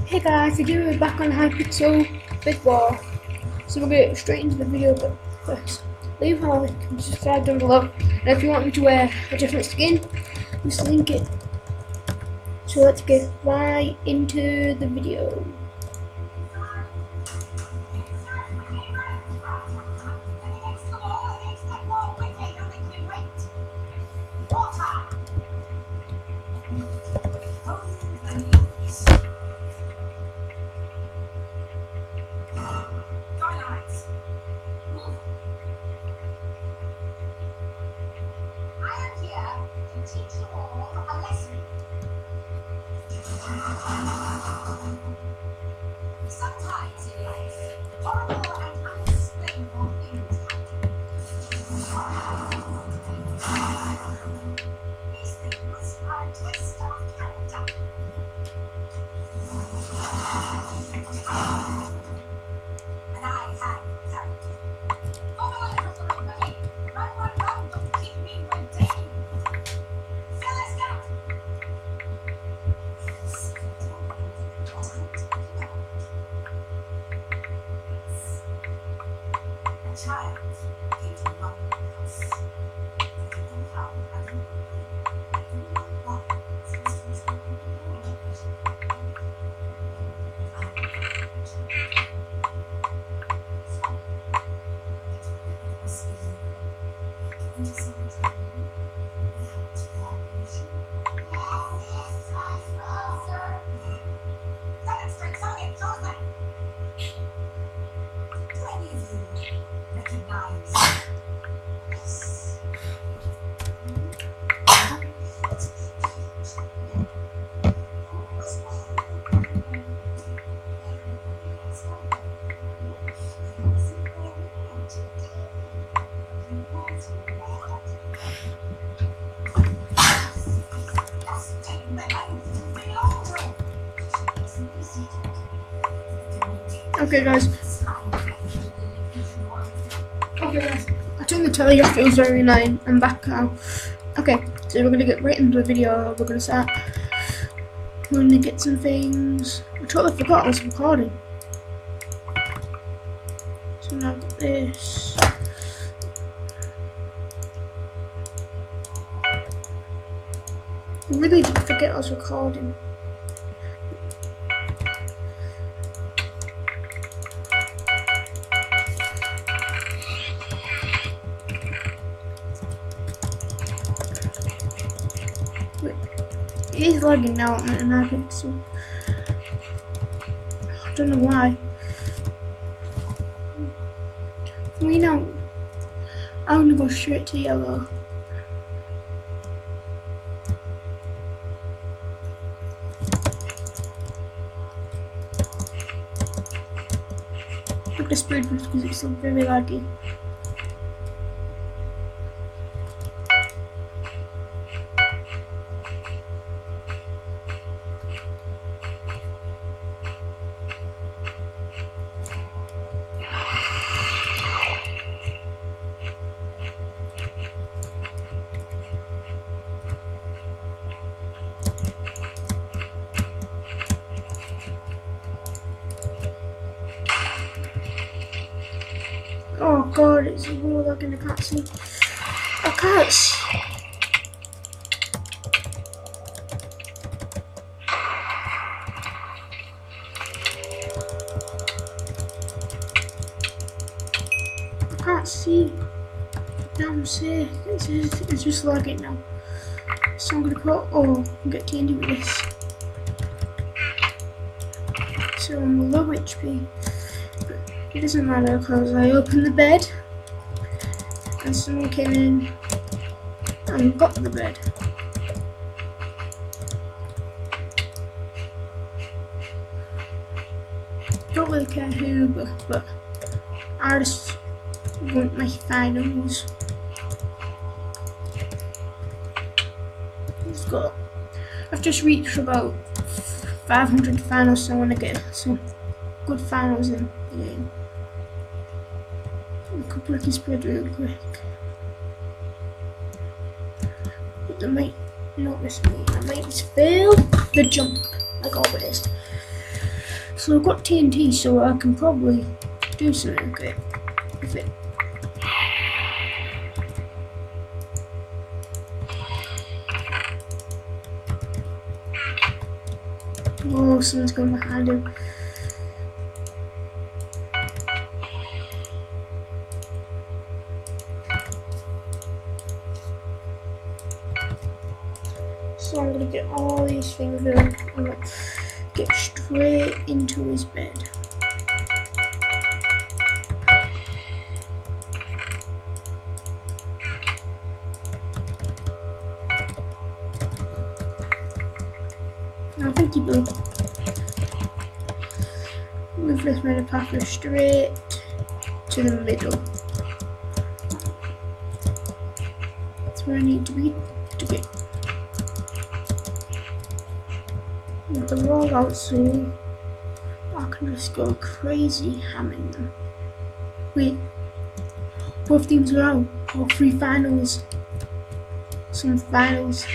Hey guys, today we're back on Hypixel Big War. So we'll get straight into the video, but first, leave a like and subscribe down below. And if you want me to wear a different skin, just link it. So let's get right into the video. Teach you all a lesson. Sometimes in life, horrible and unexplainable things happen. These things are a test of character. And I have character. Follow a little for everybody. Run, don't keep me waiting. Child came to one house. Okay guys, I turned the telly off, it was very annoying. I'm back now. Okay, so we're gonna get right into the video. We're gonna start. We're gonna get some things. I totally forgot I was recording. So now I've got this. I really did forget I was recording. It is lagging now on Hypixel. I don't know why. For me now, I'm gonna go straight to yellow. I've just played this because it's so very laggy. Oh god, it's really lagging, I can't see. I can't see. I can't see. Damn sick. It's just lagging now. So I'm gonna put get candy with this. So I'm low HP. It doesn't matter because I opened the bed and someone came in and got the bed. Don't really care who, but I just want my finals. I've just reached about 500 finals, so I want to get some good finals in the game. I could break his spread real quick. But they might notice me. I might just fail the jump, like always. So I've got TNT, so I can probably do something with it. Oh, someone's going behind him. So I'm gonna get all these things and I'm gonna get straight into his bed. I think he will. We've just made a pathway straight to the middle. That's where I need to be to get the rollout, so I can just go crazy hammering them. Wait, both teams are out. All 3 finals. Some finals.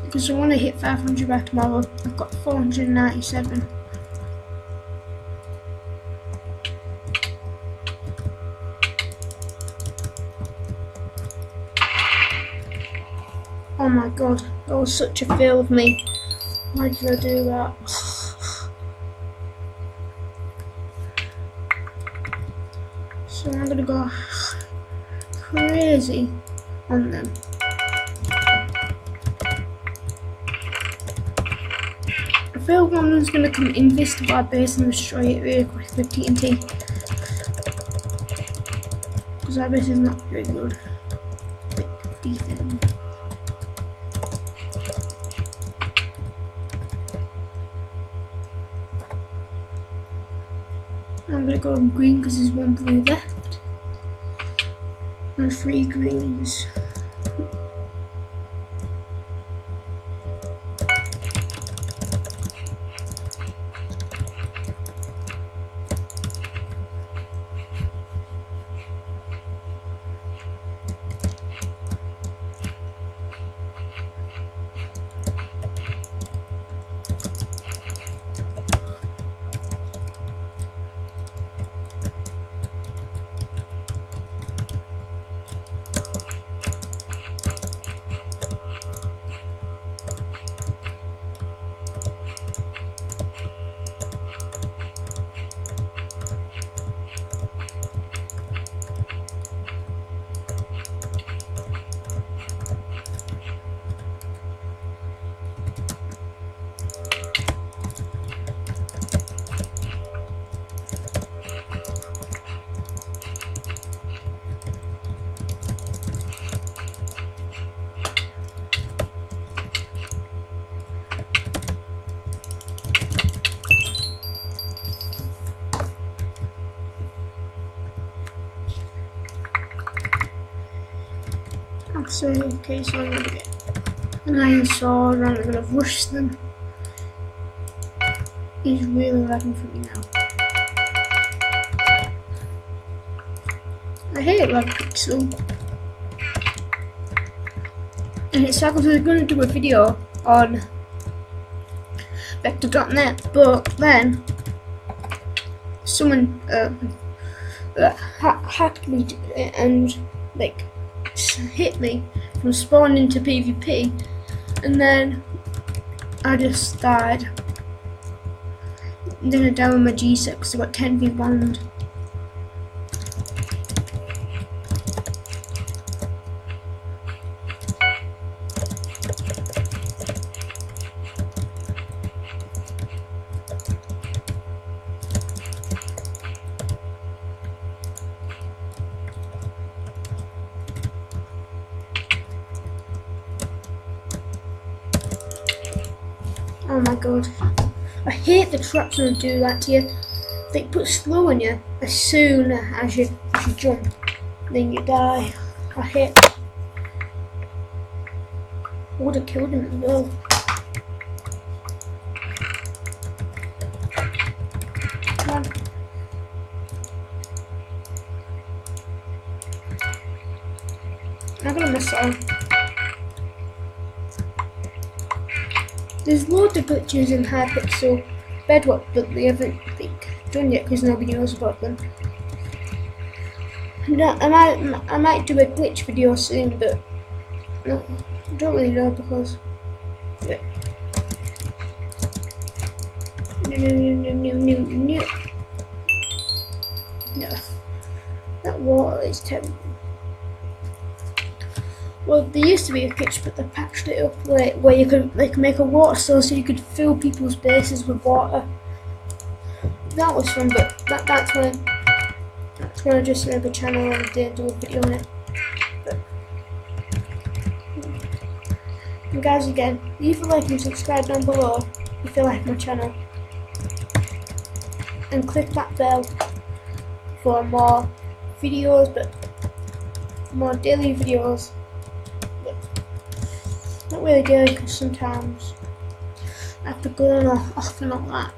Because I want to hit 500 by tomorrow. I've got 497. Oh my god, that was such a fail of me. Why did I do that? So I'm gonna go crazy on them. I feel one of them's gonna come invest to our base and destroy it really quick with TNT. Because our base is not very good. Decent. I'm gonna go green because there's 1 blue left. And 3 greens. So, okay, so I'm gonna get an iron sword and I'm gonna rush them. He's really lagging for me now. I hate Hypixel. And it's like I was gonna do a video on vector.net, but then someone hacked me and like hit me from spawning to PvP, and then I just died. And then I died with my G6 because I got 10v1'd. Oh my god. I hate the traps when they do that to you. They put slow on you as soon as you jump. Then you die. I hate it. I would have killed him as well. Come on. I'm gonna miss that. There's loads of glitches in Hypixel bedrock, but they haven't done yet because nobody knows about them. I might do a glitch video soon, but no, I don't really know because. Yeah. No, that water is terrible. Well, there used to be a glitch, but they patched it up where you could make a water source so you could fill people's bases with water. That was fun, but that's when I just made a channel and did do a video on it. But, and guys, again, leave a like and subscribe down below if you like my channel, and click that bell for more videos, but more daily videos. But not really daily because sometimes I have to go on off and all that.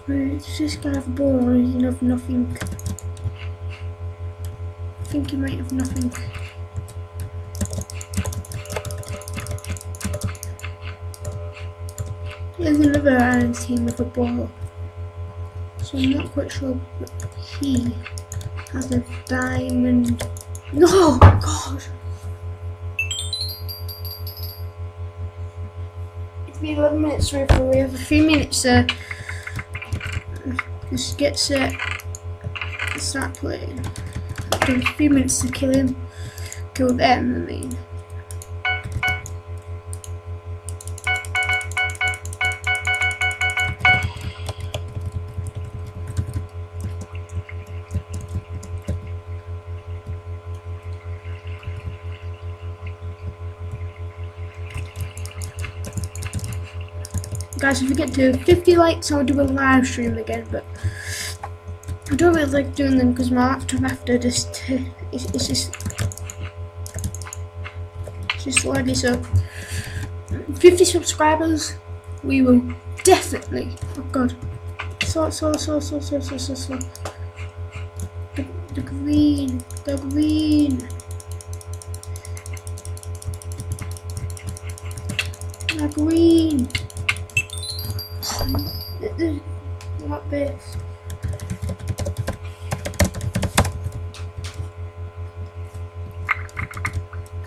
It's just gonna have a ball or does he have nothing? I think he might have nothing. There's another Iron team with a ball, so I'm not quite sure, but he has a diamond. No, God! It's been 11 minutes so we have a few minutes just get set and start playing. There's a few minutes to kill him. Kill them, I mean. Guys, if we get to 50 likes, I'll do a live stream again, but I don't really like doing them because my laptop after just it's just laggy. So 50 subscribers, we will definitely. Oh God, so. The green. Not this.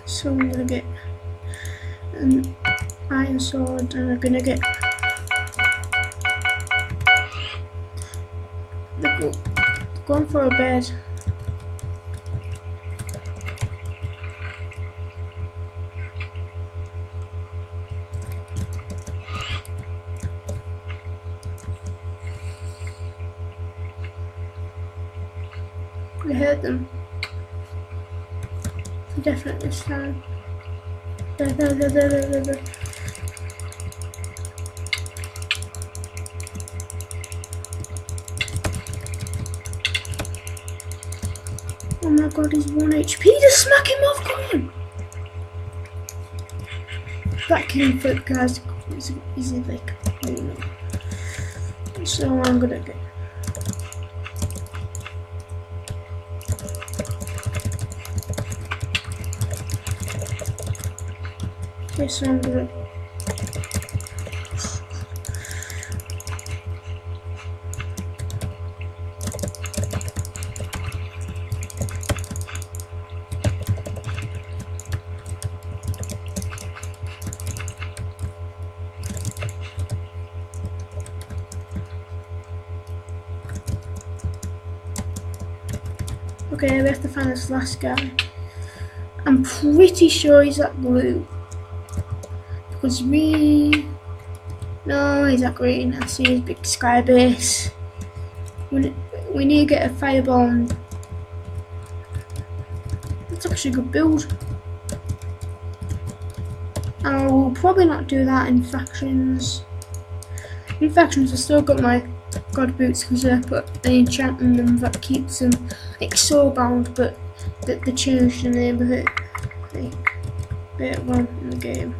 So I'm gonna get an iron sword, and I'm gonna get going for a bed. I heard them. Definitely this time. There. Oh my God, he's 1 HP. Just smack him off, come on! That killing flip, guys, is like, I don't know. So I'm gonna get. Yes, I'm gonna. Okay, we have to find this last guy. I'm pretty sure he's that blue. Because no, he's that green. I see his big sky base. We need to get a fireball. And that's actually a good build. I will probably not do that in factions. In factions, I've still got my god boots because I put an enchant on them that keeps them like so bound, but they changed the name of it like later on in the game.